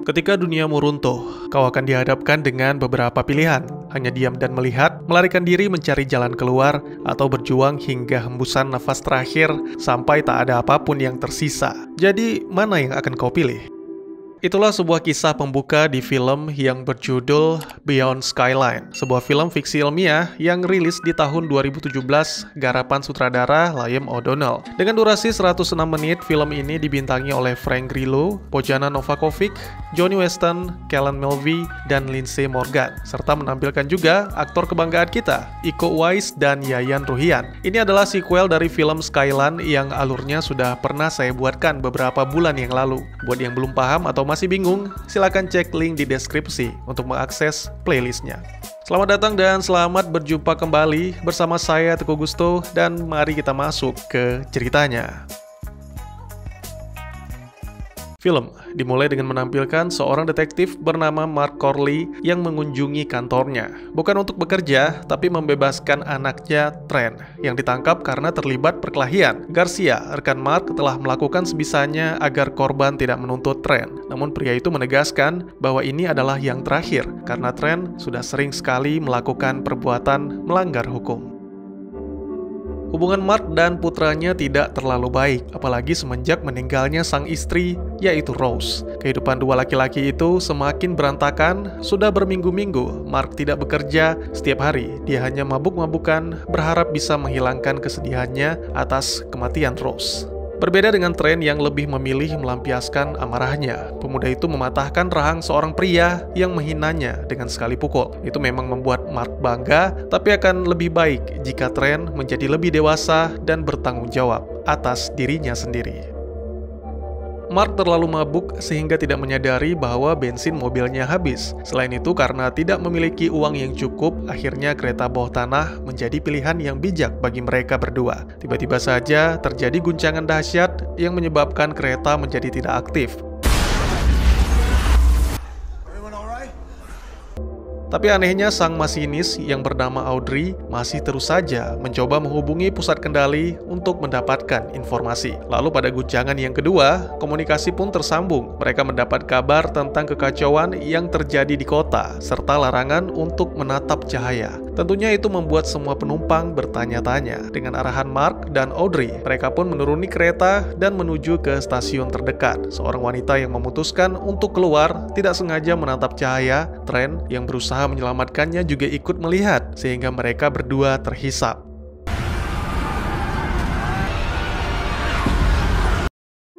Ketika duniamu runtuh, kau akan dihadapkan dengan beberapa pilihan. Hanya diam dan melihat, melarikan diri mencari jalan keluar, atau berjuang hingga hembusan nafas terakhir sampai tak ada apapun yang tersisa. Jadi, mana yang akan kau pilih? Itulah sebuah kisah pembuka di film yang berjudul Beyond Skyline, sebuah film fiksi ilmiah yang rilis di tahun 2017 garapan sutradara Liam O'Donnell. Dengan durasi 106 menit, film ini dibintangi oleh Frank Grillo, Bojana Novakovic, Johnny Weston, Kellen Mulvey, dan Lindsay Morgan, serta menampilkan juga aktor kebanggaan kita, Iko Uwais dan Yayan Ruhian. Ini adalah sequel dari film Skyline yang alurnya sudah pernah saya buatkan beberapa bulan yang lalu. Buat yang belum paham atau masih bingung, silakan cek link di deskripsi untuk mengakses playlistnya. Selamat datang dan selamat berjumpa kembali bersama saya Teguh Gusto, dan mari kita masuk ke ceritanya. Film dimulai dengan menampilkan seorang detektif bernama Mark Corley yang mengunjungi kantornya. Bukan untuk bekerja, tapi membebaskan anaknya, Trent, yang ditangkap karena terlibat perkelahian. Garcia, rekan Mark, telah melakukan sebisanya agar korban tidak menuntut Trent. Namun pria itu menegaskan bahwa ini adalah yang terakhir, karena Trent sudah sering sekali melakukan perbuatan melanggar hukum. Hubungan Mark dan putranya tidak terlalu baik, apalagi semenjak meninggalnya sang istri, yaitu Rose. Kehidupan dua laki-laki itu semakin berantakan. Sudah berminggu-minggu, Mark tidak bekerja. Setiap hari, dia hanya mabuk-mabukan, berharap bisa menghilangkan kesedihannya atas kematian Rose. Berbeda dengan Trent yang lebih memilih melampiaskan amarahnya, pemuda itu mematahkan rahang seorang pria yang menghinanya dengan sekali pukul. Itu memang membuat Mark bangga, tapi akan lebih baik jika Trent menjadi lebih dewasa dan bertanggung jawab atas dirinya sendiri. Mark terlalu mabuk sehingga tidak menyadari bahwa bensin mobilnya habis. Selain itu, karena tidak memiliki uang yang cukup, akhirnya kereta bawah tanah menjadi pilihan yang bijak bagi mereka berdua. Tiba-tiba saja terjadi guncangan dahsyat yang menyebabkan kereta menjadi tidak aktif. Tapi anehnya sang masinis yang bernama Audrey masih terus saja mencoba menghubungi pusat kendali untuk mendapatkan informasi. Lalu pada guncangan yang kedua, komunikasi pun tersambung. Mereka mendapat kabar tentang kekacauan yang terjadi di kota, serta larangan untuk menatap cahaya. Tentunya itu membuat semua penumpang bertanya-tanya. Dengan arahan Mark dan Audrey, mereka pun menuruni kereta dan menuju ke stasiun terdekat. Seorang wanita yang memutuskan untuk keluar tidak sengaja menatap cahaya. Trent yang berusaha menyelamatkannya juga ikut melihat, sehingga mereka berdua terhisap.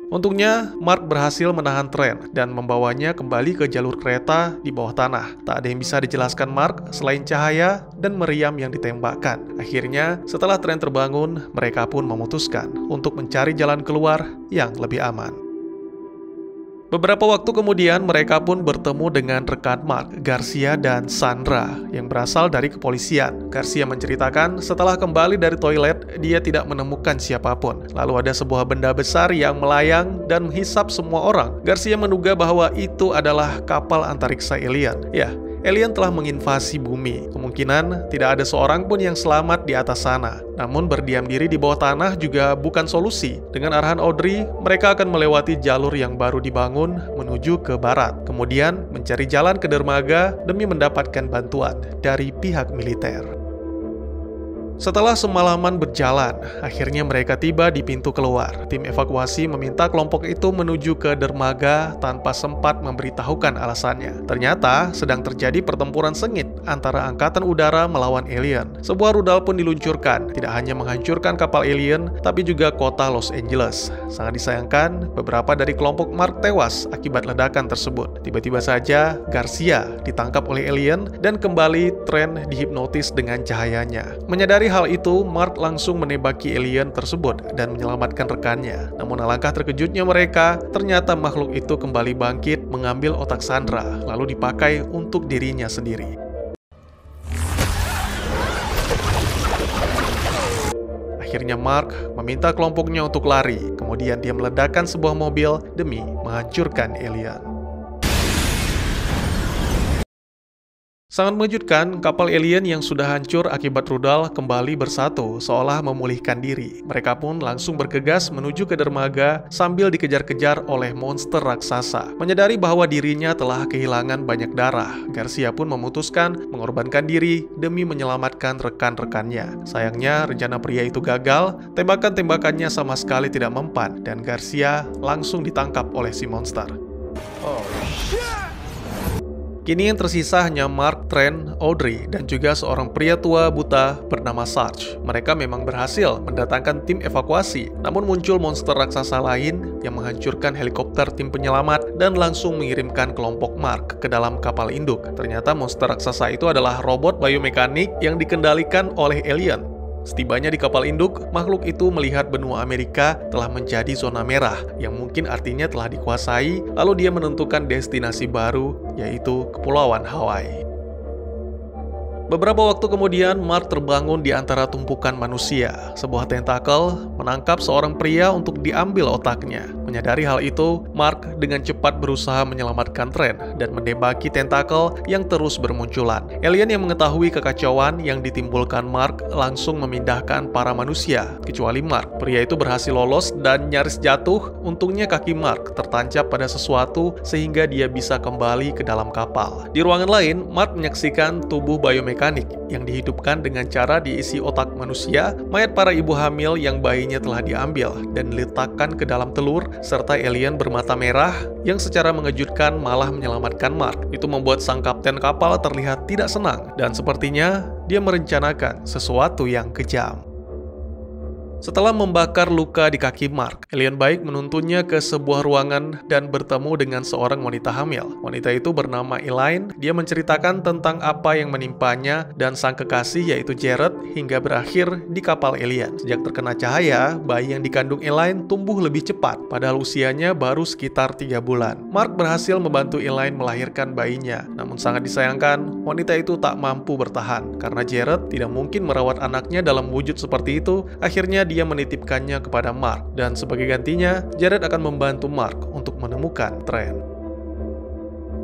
Untungnya, Mark berhasil menahan Trent dan membawanya kembali ke jalur kereta di bawah tanah. Tak ada yang bisa dijelaskan Mark selain cahaya dan meriam yang ditembakkan. Akhirnya, setelah Trent terbangun, mereka pun memutuskan untuk mencari jalan keluar yang lebih aman. Beberapa waktu kemudian, mereka pun bertemu dengan rekan Mark, Garcia dan Sandra, yang berasal dari kepolisian. Garcia menceritakan setelah kembali dari toilet, dia tidak menemukan siapapun. Lalu ada sebuah benda besar yang melayang dan menghisap semua orang. Garcia menduga bahwa itu adalah kapal antariksa alien. Ya, alien telah menginvasi bumi. Kemungkinan tidak ada seorang pun yang selamat di atas sana. Namun berdiam diri di bawah tanah juga bukan solusi. Dengan arahan Audrey, mereka akan melewati jalur yang baru dibangun menuju ke barat. Kemudian mencari jalan ke dermaga demi mendapatkan bantuan dari pihak militer. Setelah semalaman berjalan, akhirnya mereka tiba di pintu keluar. Tim evakuasi meminta kelompok itu menuju ke dermaga tanpa sempat memberitahukan alasannya. Ternyata sedang terjadi pertempuran sengit antara angkatan udara melawan alien. Sebuah rudal pun diluncurkan, tidak hanya menghancurkan kapal alien, tapi juga kota Los Angeles. Sangat disayangkan, beberapa dari kelompok Mark tewas akibat ledakan tersebut. Tiba-tiba saja, Garcia ditangkap oleh alien dan kembali Trent dihipnotis dengan cahayanya. Menyadari hal itu, Mark langsung menembaki alien tersebut dan menyelamatkan rekannya. Namun alangkah terkejutnya mereka, ternyata makhluk itu kembali bangkit, mengambil otak Sandra, lalu dipakai untuk dirinya sendiri. Akhirnya Mark meminta kelompoknya untuk lari, kemudian dia meledakkan sebuah mobil demi menghancurkan alien. Sangat mengejutkan, kapal alien yang sudah hancur akibat rudal kembali bersatu, seolah memulihkan diri. Mereka pun langsung bergegas menuju ke dermaga sambil dikejar-kejar oleh monster raksasa. Menyadari bahwa dirinya telah kehilangan banyak darah, Garcia pun memutuskan mengorbankan diri demi menyelamatkan rekan-rekannya. Sayangnya, rencana pria itu gagal, tembakan-tembakannya sama sekali tidak mempan, dan Garcia langsung ditangkap oleh si monster. Kini yang tersisa hanya Mark, Trent, Audrey, dan juga seorang pria tua buta bernama Sarge. Mereka memang berhasil mendatangkan tim evakuasi, namun muncul monster raksasa lain yang menghancurkan helikopter tim penyelamat dan langsung mengirimkan kelompok Mark ke dalam kapal induk. Ternyata monster raksasa itu adalah robot biomekanik yang dikendalikan oleh alien. Setibanya di kapal induk, makhluk itu melihat benua Amerika telah menjadi zona merah, yang mungkin artinya telah dikuasai, lalu dia menentukan destinasi baru, yaitu Kepulauan Hawaii. Beberapa waktu kemudian, Mark terbangun di antara tumpukan manusia. Sebuah tentakel menangkap seorang pria untuk diambil otaknya. Menyadari hal itu, Mark dengan cepat berusaha menyelamatkan Trent dan menembaki tentakel yang terus bermunculan. Alien yang mengetahui kekacauan yang ditimbulkan Mark langsung memindahkan para manusia, kecuali Mark. Pria itu berhasil lolos dan nyaris jatuh. Untungnya kaki Mark tertancap pada sesuatu sehingga dia bisa kembali ke dalam kapal. Di ruangan lain, Mark menyaksikan tubuh biomekanik yang dihidupkan dengan cara diisi otak manusia, mayat para ibu hamil yang bayinya telah diambil dan diletakkan ke dalam telur, serta alien bermata merah yang secara mengejutkan malah menyelamatkan Mark. Itu membuat sang kapten kapal terlihat tidak senang, dan sepertinya dia merencanakan sesuatu yang kejam. Setelah membakar luka di kaki Mark, alien baik menuntunnya ke sebuah ruangan dan bertemu dengan seorang wanita hamil. Wanita itu bernama Elaine. Dia menceritakan tentang apa yang menimpanya dan sang kekasih yaitu Jared hingga berakhir di kapal alien. Sejak terkena cahaya, bayi yang dikandung Elaine tumbuh lebih cepat, padahal usianya baru sekitar 3 bulan. Mark berhasil membantu Elaine melahirkan bayinya, namun sangat disayangkan, wanita itu tak mampu bertahan. Karena Jared tidak mungkin merawat anaknya dalam wujud seperti itu, akhirnya dia menitipkannya kepada Mark, dan sebagai gantinya, Jared akan membantu Mark untuk menemukan Trent.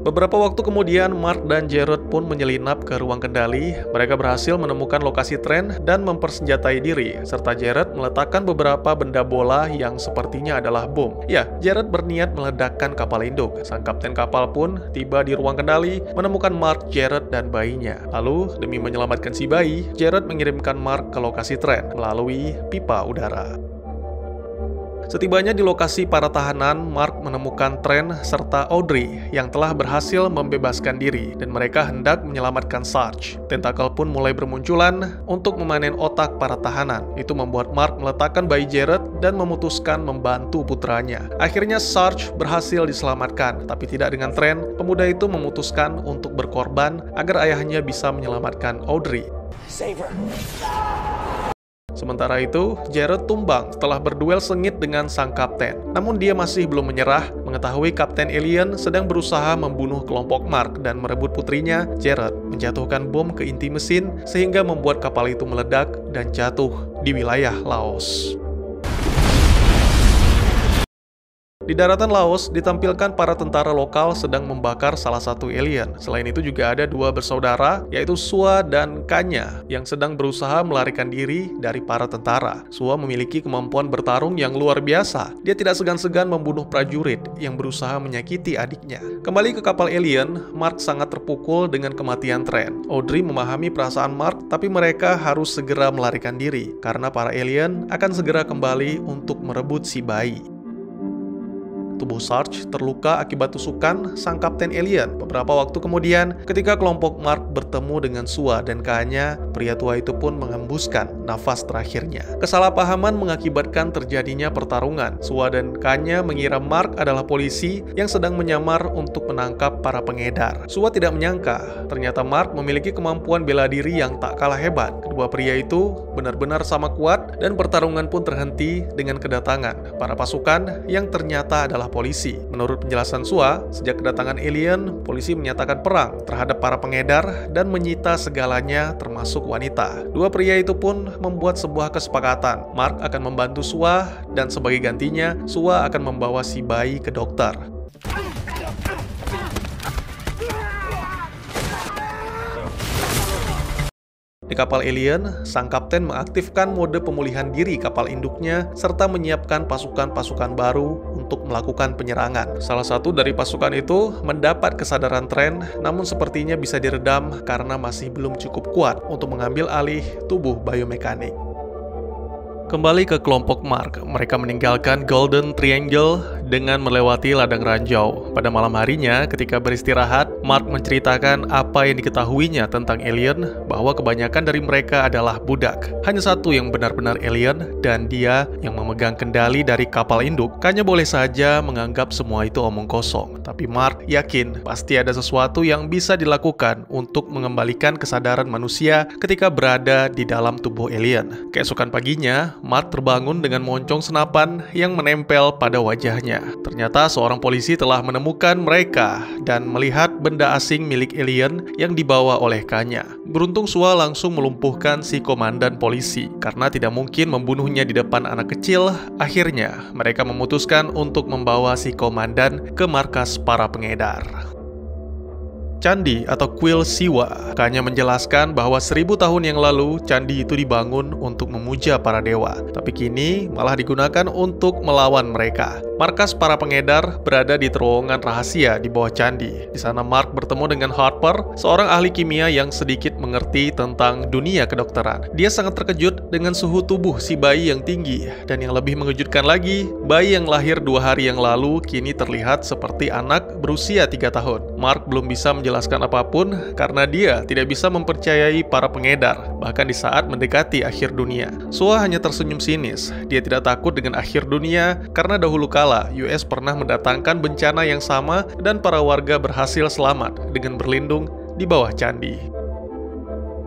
Beberapa waktu kemudian, Mark dan Jared pun menyelinap ke ruang kendali. Mereka berhasil menemukan lokasi Trent dan mempersenjatai diri, serta Jared meletakkan beberapa benda bola yang sepertinya adalah bom. Ya, Jared berniat meledakkan kapal induk. Sang kapten kapal pun tiba di ruang kendali, menemukan Mark, Jared, dan bayinya. Lalu, demi menyelamatkan si bayi, Jared mengirimkan Mark ke lokasi Trent melalui pipa udara. Setibanya di lokasi para tahanan, Mark menemukan Trent serta Audrey yang telah berhasil membebaskan diri, dan mereka hendak menyelamatkan Sarge. Tentakel pun mulai bermunculan untuk memanen otak para tahanan. Itu membuat Mark meletakkan bayi Jared dan memutuskan membantu putranya. Akhirnya Sarge berhasil diselamatkan, tapi tidak dengan Trent. Pemuda itu memutuskan untuk berkorban agar ayahnya bisa menyelamatkan Audrey. Save her. Sementara itu, Jared tumbang setelah berduel sengit dengan sang kapten. Namun dia masih belum menyerah, mengetahui Kapten Alien sedang berusaha membunuh kelompok Mark dan merebut putrinya. Jared menjatuhkan bom ke inti mesin sehingga membuat kapal itu meledak dan jatuh di wilayah Laos. Di daratan Laos, ditampilkan para tentara lokal sedang membakar salah satu alien. Selain itu juga ada 2 bersaudara, yaitu Sua dan Kanya, yang sedang berusaha melarikan diri dari para tentara. Sua memiliki kemampuan bertarung yang luar biasa. Dia tidak segan-segan membunuh prajurit yang berusaha menyakiti adiknya. Kembali ke kapal alien, Mark sangat terpukul dengan kematian Trent. Audrey memahami perasaan Mark, tapi mereka harus segera melarikan diri, karena para alien akan segera kembali untuk merebut si bayi. Tubuh Sarge terluka akibat tusukan sang kapten alien. Beberapa waktu kemudian, ketika kelompok Mark bertemu dengan Sua dan Kanya, pria tua itu pun menghembuskan nafas terakhirnya. Kesalahpahaman mengakibatkan terjadinya pertarungan. Sua dan Kanya mengira Mark adalah polisi yang sedang menyamar untuk menangkap para pengedar. Sua tidak menyangka, ternyata Mark memiliki kemampuan bela diri yang tak kalah hebat. Kedua pria itu benar-benar sama kuat, dan pertarungan pun terhenti dengan kedatangan para pasukan yang ternyata adalah polisi. Menurut penjelasan Sua, sejak kedatangan alien, polisi menyatakan perang terhadap para pengedar dan menyita segalanya termasuk wanita. Dua pria itu pun membuat sebuah kesepakatan. Mark akan membantu Sua dan sebagai gantinya, Sua akan membawa si bayi ke dokter. Di kapal alien, sang kapten mengaktifkan mode pemulihan diri kapal induknya serta menyiapkan pasukan-pasukan baru untuk melakukan penyerangan. Salah satu dari pasukan itu mendapat kesadaran Trent, namun sepertinya bisa diredam karena masih belum cukup kuat untuk mengambil alih tubuh biomekanik. Kembali ke kelompok Mark, mereka meninggalkan Golden Triangle dengan melewati ladang ranjau. Pada malam harinya, ketika beristirahat, Mark menceritakan apa yang diketahuinya tentang alien, bahwa kebanyakan dari mereka adalah budak. Hanya satu yang benar-benar alien, dan dia yang memegang kendali dari kapal induk. Kanya boleh saja menganggap semua itu omong kosong, tapi Mark yakin pasti ada sesuatu yang bisa dilakukan untuk mengembalikan kesadaran manusia ketika berada di dalam tubuh alien. Keesokan paginya, Mark terbangun dengan moncong senapan yang menempel pada wajahnya. Ternyata seorang polisi telah menemukan mereka dan melihat benda asing milik alien yang dibawa oleh Kanya. Beruntung Sua langsung melumpuhkan si komandan polisi. Karena tidak mungkin membunuhnya di depan anak kecil, akhirnya mereka memutuskan untuk membawa si komandan ke markas para pengedar. Candi atau kuil Siwa. Kanya menjelaskan bahwa 1000 tahun yang lalu candi itu dibangun untuk memuja para dewa, tapi kini malah digunakan untuk melawan mereka. Markas para pengedar berada di terowongan rahasia di bawah candi. Di sana Mark bertemu dengan Harper, seorang ahli kimia yang sedikit mengerti tentang dunia kedokteran. Dia sangat terkejut dengan suhu tubuh si bayi yang tinggi, dan yang lebih mengejutkan lagi, bayi yang lahir 2 hari yang lalu kini terlihat seperti anak berusia 3 tahun. Mark belum bisa menjelaskan apapun karena dia tidak bisa mempercayai para pengedar, bahkan di saat mendekati akhir dunia. Sua hanya tersenyum sinis. Dia tidak takut dengan akhir dunia karena dahulu kala US pernah mendatangkan bencana yang sama dan para warga berhasil selamat dengan berlindung di bawah candi.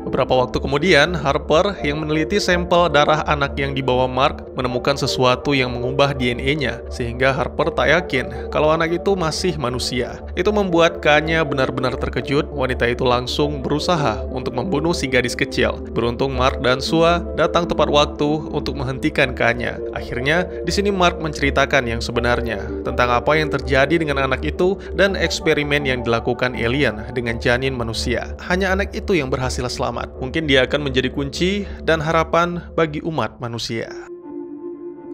Beberapa waktu kemudian, Harper yang meneliti sampel darah anak yang dibawa Mark menemukan sesuatu yang mengubah DNA-nya, sehingga Harper tak yakin kalau anak itu masih manusia. Itu membuat Kanya benar-benar terkejut. Wanita itu langsung berusaha untuk membunuh si gadis kecil. Beruntung Mark dan Sua datang tepat waktu untuk menghentikan Kanya. Akhirnya, di sini Mark menceritakan yang sebenarnya tentang apa yang terjadi dengan anak itu dan eksperimen yang dilakukan alien dengan janin manusia. Hanya anak itu yang berhasil selamat. Mungkin dia akan menjadi kunci dan harapan bagi umat manusia.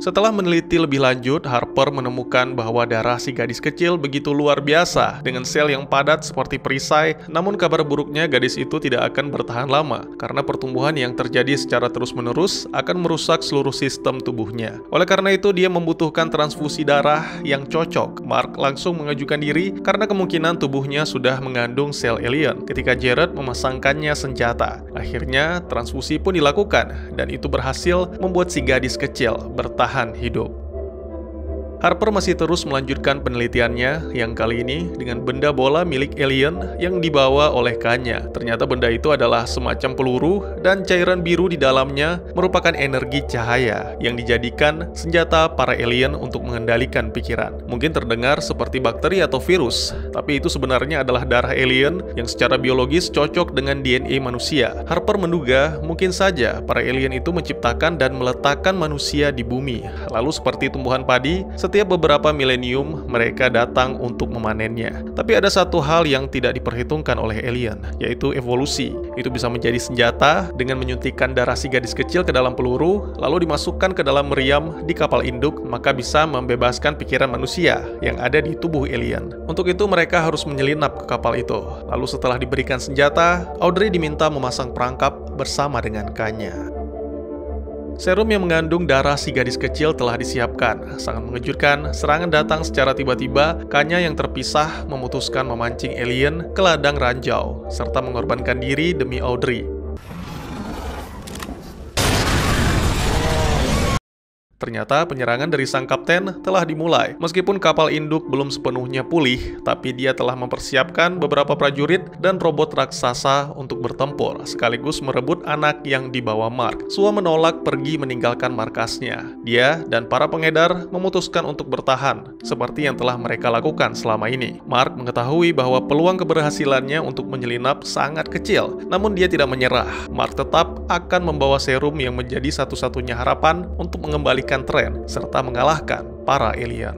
Setelah meneliti lebih lanjut, Harper menemukan bahwa darah si gadis kecil begitu luar biasa dengan sel yang padat seperti perisai. Namun kabar buruknya gadis itu tidak akan bertahan lama karena pertumbuhan yang terjadi secara terus-menerus akan merusak seluruh sistem tubuhnya. Oleh karena itu dia membutuhkan transfusi darah yang cocok. Mark langsung mengajukan diri karena kemungkinan tubuhnya sudah mengandung sel alien ketika Jared memasangkannya senjata. Akhirnya transfusi pun dilakukan dan itu berhasil membuat si gadis kecil bertahan hidup. Harper masih terus melanjutkan penelitiannya, yang kali ini dengan benda bola milik alien yang dibawa oleh Kanya. Ternyata benda itu adalah semacam peluru dan cairan biru di dalamnya merupakan energi cahaya yang dijadikan senjata para alien untuk mengendalikan pikiran. Mungkin terdengar seperti bakteri atau virus, tapi itu sebenarnya adalah darah alien yang secara biologis cocok dengan DNA manusia. Harper menduga mungkin saja para alien itu menciptakan dan meletakkan manusia di bumi. Lalu seperti tumbuhan padi, setiap beberapa milenium mereka datang untuk memanennya. Tapi ada satu hal yang tidak diperhitungkan oleh alien, yaitu evolusi. Itu bisa menjadi senjata dengan menyuntikkan darah si gadis kecil ke dalam peluru, lalu dimasukkan ke dalam meriam di kapal induk, maka bisa membebaskan pikiran manusia yang ada di tubuh alien. Untuk itu mereka harus menyelinap ke kapal itu. Lalu setelah diberikan senjata, Audrey diminta memasang perangkap bersama dengan Kanya. Serum yang mengandung darah si gadis kecil telah disiapkan. Sangat mengejutkan, serangan datang secara tiba-tiba. Kanya yang terpisah memutuskan memancing alien ke ladang ranjau, serta mengorbankan diri demi Audrey. Ternyata penyerangan dari sang kapten telah dimulai. Meskipun kapal induk belum sepenuhnya pulih, tapi dia telah mempersiapkan beberapa prajurit dan robot raksasa untuk bertempur, sekaligus merebut anak yang dibawa Mark. Sua menolak pergi meninggalkan markasnya. Dia dan para pengedar memutuskan untuk bertahan, seperti yang telah mereka lakukan selama ini. Mark mengetahui bahwa peluang keberhasilannya untuk menyelinap sangat kecil, namun dia tidak menyerah. Mark tetap akan membawa serum yang menjadi satu-satunya harapan untuk mengembalikan Trent serta mengalahkan para alien.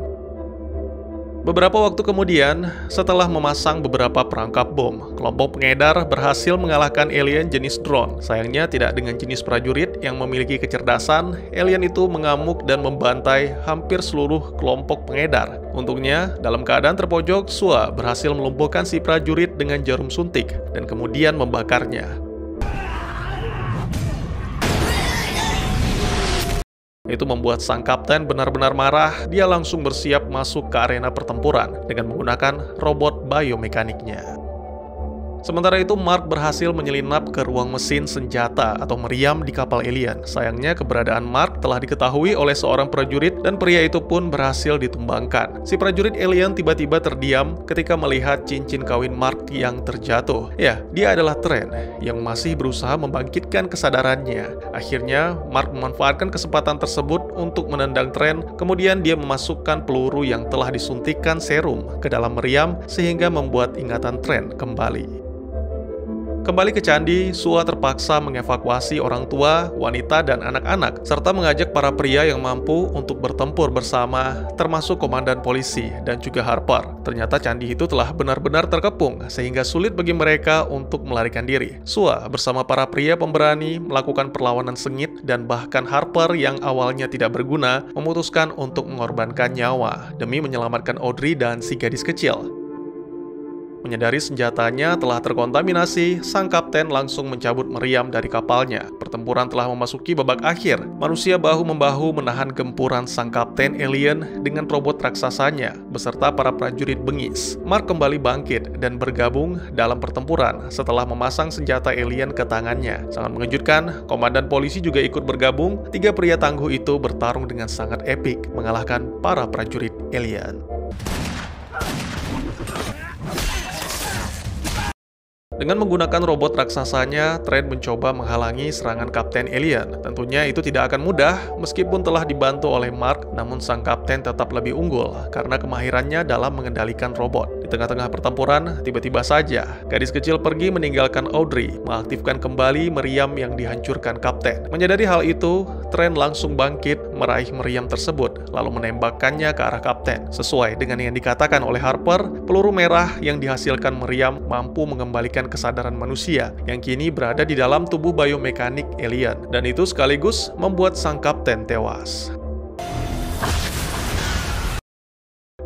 Beberapa waktu kemudian, setelah memasang beberapa perangkap bom, kelompok pengedar berhasil mengalahkan alien jenis drone. Sayangnya tidak dengan jenis prajurit yang memiliki kecerdasan, alien itu mengamuk dan membantai hampir seluruh kelompok pengedar. Untungnya, dalam keadaan terpojok, Sua berhasil melumpuhkan si prajurit dengan jarum suntik dan kemudian membakarnya. Itu membuat sang kapten benar-benar marah. Dia langsung bersiap masuk ke arena pertempuran dengan menggunakan robot biomekaniknya. Sementara itu, Mark berhasil menyelinap ke ruang mesin senjata atau meriam di kapal alien. Sayangnya, keberadaan Mark telah diketahui oleh seorang prajurit dan pria itu pun berhasil ditumbangkan. Si prajurit alien tiba-tiba terdiam ketika melihat cincin kawin Mark yang terjatuh. Ya, dia adalah Trent yang masih berusaha membangkitkan kesadarannya. Akhirnya, Mark memanfaatkan kesempatan tersebut untuk menendang Trent. Kemudian dia memasukkan peluru yang telah disuntikkan serum ke dalam meriam sehingga membuat ingatan Trent kembali. Kembali ke candi, Sua terpaksa mengevakuasi orang tua, wanita, dan anak-anak, serta mengajak para pria yang mampu untuk bertempur bersama, termasuk komandan polisi dan juga Harper. Ternyata candi itu telah benar-benar terkepung, sehingga sulit bagi mereka untuk melarikan diri. Sua bersama para pria pemberani melakukan perlawanan sengit, dan bahkan Harper yang awalnya tidak berguna, memutuskan untuk mengorbankan nyawa demi menyelamatkan Audrey dan si gadis kecil. Menyadari senjatanya telah terkontaminasi, sang kapten langsung mencabut meriam dari kapalnya. Pertempuran telah memasuki babak akhir. Manusia bahu-membahu menahan gempuran sang kapten alien dengan robot raksasanya, beserta para prajurit bengis. Mark kembali bangkit dan bergabung dalam pertempuran setelah memasang senjata alien ke tangannya. Sangat mengejutkan, komandan polisi juga ikut bergabung. 3 pria tangguh itu bertarung dengan sangat epik, mengalahkan para prajurit alien. Dengan menggunakan robot raksasanya, Trent mencoba menghalangi serangan Kapten Alien. Tentunya itu tidak akan mudah, meskipun telah dibantu oleh Mark, namun sang kapten tetap lebih unggul karena kemahirannya dalam mengendalikan robot. Di tengah-tengah pertempuran, tiba-tiba saja, gadis kecil pergi meninggalkan Audrey, mengaktifkan kembali meriam yang dihancurkan kapten. Menyadari hal itu, Trent langsung bangkit, meraih meriam tersebut, lalu menembakkannya ke arah kapten. Sesuai dengan yang dikatakan oleh Harper, peluru merah yang dihasilkan meriam mampu mengembalikan kesadaran manusia yang kini berada di dalam tubuh biomekanik alien, dan itu sekaligus membuat sang kapten tewas.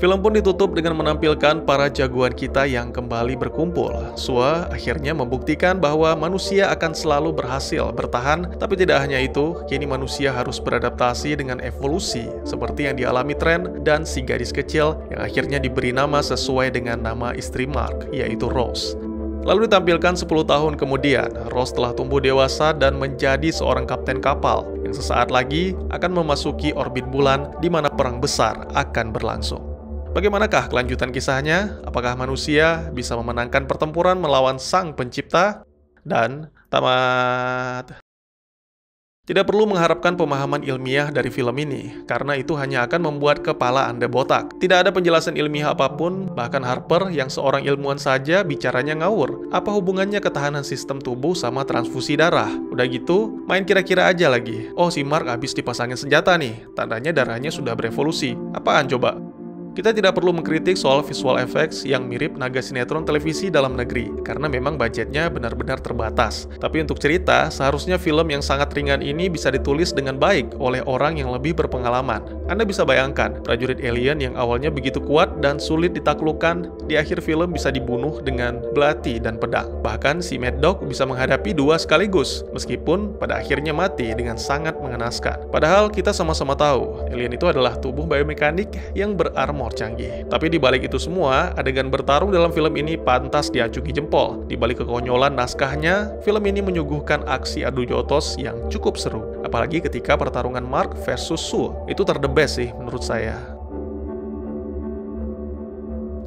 Film pun ditutup dengan menampilkan para jagoan kita yang kembali berkumpul. Sua akhirnya membuktikan bahwa manusia akan selalu berhasil bertahan, tapi tidak hanya itu, kini manusia harus beradaptasi dengan evolusi seperti yang dialami Trent dan si gadis kecil yang akhirnya diberi nama sesuai dengan nama istri Mark, yaitu Rose. Lalu ditampilkan 10 tahun kemudian, Rose telah tumbuh dewasa dan menjadi seorang kapten kapal yang sesaat lagi akan memasuki orbit bulan di mana perang besar akan berlangsung. Bagaimanakah kelanjutan kisahnya? Apakah manusia bisa memenangkan pertempuran melawan sang pencipta? Dan tamat. Tidak perlu mengharapkan pemahaman ilmiah dari film ini, karena itu hanya akan membuat kepala Anda botak. Tidak ada penjelasan ilmiah apapun, bahkan Harper yang seorang ilmuwan saja bicaranya ngawur. Apa hubungannya ketahanan sistem tubuh sama transfusi darah? Udah gitu, main kira-kira aja lagi. Oh, si Mark habis dipasangin senjata nih, tandanya darahnya sudah berevolusi. Apaan coba? Kita tidak perlu mengkritik soal visual effects yang mirip naga sinetron televisi dalam negeri, karena memang budgetnya benar-benar terbatas. Tapi untuk cerita, seharusnya film yang sangat ringan ini bisa ditulis dengan baik oleh orang yang lebih berpengalaman. Anda bisa bayangkan, prajurit alien yang awalnya begitu kuat dan sulit ditaklukkan, di akhir film bisa dibunuh dengan belati dan pedang. Bahkan si Mad Dog bisa menghadapi 2 sekaligus, meskipun pada akhirnya mati dengan sangat mengenaskan. Padahal kita sama-sama tahu, alien itu adalah tubuh biomekanik yang berarmor canggih. Tapi di balik itu semua, adegan bertarung dalam film ini pantas diacungi jempol. Di balik kekonyolan naskahnya, film ini menyuguhkan aksi adu jotos yang cukup seru. Apalagi ketika pertarungan Mark versus Sue. Itu the best sih menurut saya.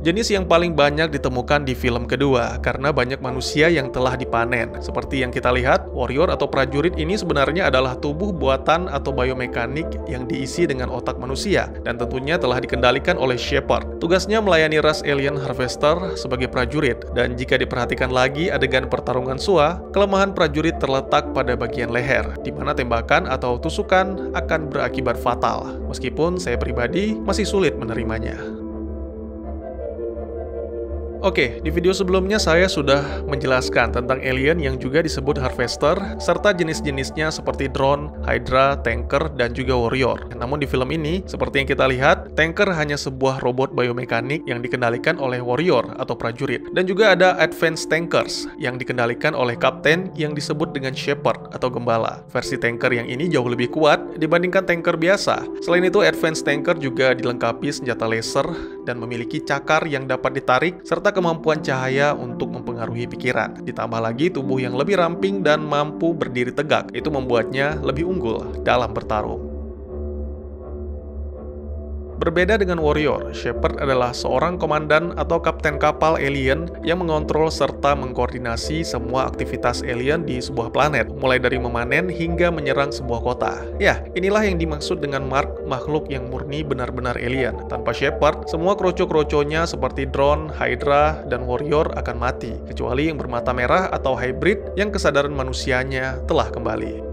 Jenis yang paling banyak ditemukan di film kedua, karena banyak manusia yang telah dipanen. Seperti yang kita lihat, warrior atau prajurit ini sebenarnya adalah tubuh buatan atau biomekanik yang diisi dengan otak manusia, dan tentunya telah dikendalikan oleh Shepard. Tugasnya melayani ras alien harvester sebagai prajurit, dan jika diperhatikan lagi adegan pertarungan Sua, kelemahan prajurit terletak pada bagian leher, di mana tembakan atau tusukan akan berakibat fatal. Meskipun saya pribadi masih sulit menerimanya. Oke, di video sebelumnya saya sudah menjelaskan tentang alien yang juga disebut harvester, serta jenis-jenisnya seperti drone, hydra, tanker, dan juga warrior. Namun di film ini, seperti yang kita lihat, tanker hanya sebuah robot biomekanik yang dikendalikan oleh warrior atau prajurit. Dan juga ada advanced tankers yang dikendalikan oleh kapten yang disebut dengan shepherd atau gembala. Versi tanker yang ini jauh lebih kuat dibandingkan tanker biasa. Selain itu, advanced tanker juga dilengkapi senjata laser dan memiliki cakar yang dapat ditarik, serta kemampuan cahaya untuk mempengaruhi pikiran. Ditambah lagi tubuh yang lebih ramping dan mampu berdiri tegak. Itu membuatnya lebih unggul dalam bertarung. Berbeda dengan warrior, Shepard adalah seorang komandan atau kapten kapal alien yang mengontrol serta mengkoordinasi semua aktivitas alien di sebuah planet, mulai dari memanen hingga menyerang sebuah kota. Ya, inilah yang dimaksud dengan Mark, makhluk yang murni benar-benar alien. Tanpa Shepard, semua kroco-kroconya seperti drone, hydra, dan warrior akan mati, kecuali yang bermata merah atau hybrid yang kesadaran manusianya telah kembali.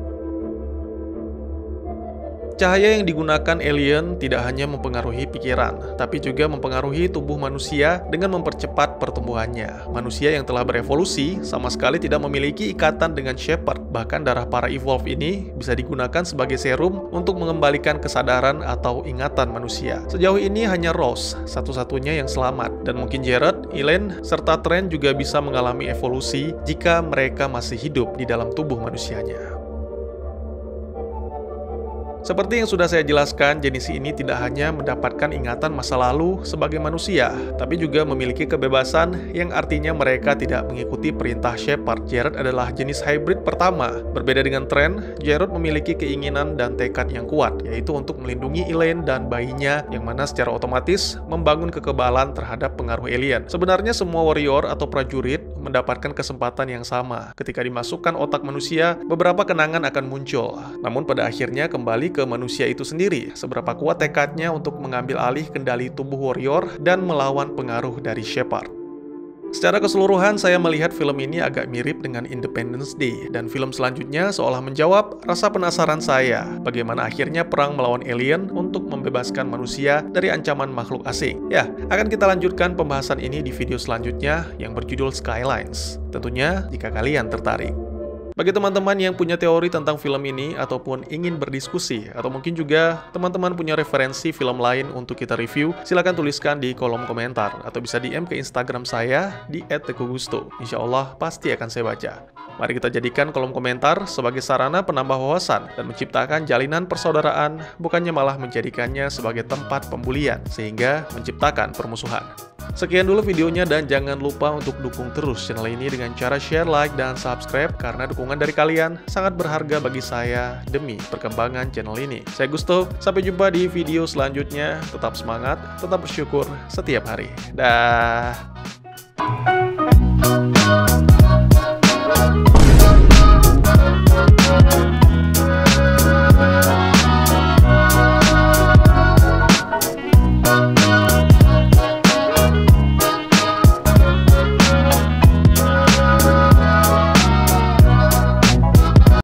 Cahaya yang digunakan alien tidak hanya mempengaruhi pikiran, tapi juga mempengaruhi tubuh manusia dengan mempercepat pertumbuhannya. Manusia yang telah berevolusi sama sekali tidak memiliki ikatan dengan Shepard. Bahkan darah para evolve ini bisa digunakan sebagai serum untuk mengembalikan kesadaran atau ingatan manusia. Sejauh ini hanya Rose satu-satunya yang selamat, dan mungkin Jared, Elaine, serta Trent juga bisa mengalami evolusi jika mereka masih hidup di dalam tubuh manusianya. Seperti yang sudah saya jelaskan, jenis ini tidak hanya mendapatkan ingatan masa lalu sebagai manusia, tapi juga memiliki kebebasan yang artinya mereka tidak mengikuti perintah Shepard. Jared adalah jenis hybrid pertama. Berbeda dengan Trent, Jared memiliki keinginan dan tekad yang kuat, yaitu untuk melindungi Elaine dan bayinya, yang mana secara otomatis membangun kekebalan terhadap pengaruh alien. Sebenarnya semua warrior atau prajurit mendapatkan kesempatan yang sama. Ketika dimasukkan otak manusia, beberapa kenangan akan muncul. Namun pada akhirnya kembali ke manusia itu sendiri, seberapa kuat tekadnya untuk mengambil alih kendali tubuh warrior dan melawan pengaruh dari Shepard. Secara keseluruhan, saya melihat film ini agak mirip dengan Independence Day, dan film selanjutnya seolah menjawab rasa penasaran saya, bagaimana akhirnya perang melawan alien untuk membebaskan manusia dari ancaman makhluk asing. Ya, akan kita lanjutkan pembahasan ini di video selanjutnya yang berjudul Skylines. Tentunya jika kalian tertarik. Bagi teman-teman yang punya teori tentang film ini ataupun ingin berdiskusi, atau mungkin juga teman-teman punya referensi film lain untuk kita review, silahkan tuliskan di kolom komentar atau bisa DM ke Instagram saya di @teguhgusto. Insya Allah pasti akan saya baca. Mari kita jadikan kolom komentar sebagai sarana penambah wawasan dan menciptakan jalinan persaudaraan, bukannya malah menjadikannya sebagai tempat pembulian sehingga menciptakan permusuhan. Sekian dulu videonya, dan jangan lupa untuk dukung terus channel ini dengan cara share, like, dan subscribe, karena dukungan dari kalian sangat berharga bagi saya demi perkembangan channel ini. Saya Gusto, sampai jumpa di video selanjutnya. Tetap semangat, tetap bersyukur setiap hari. Dah.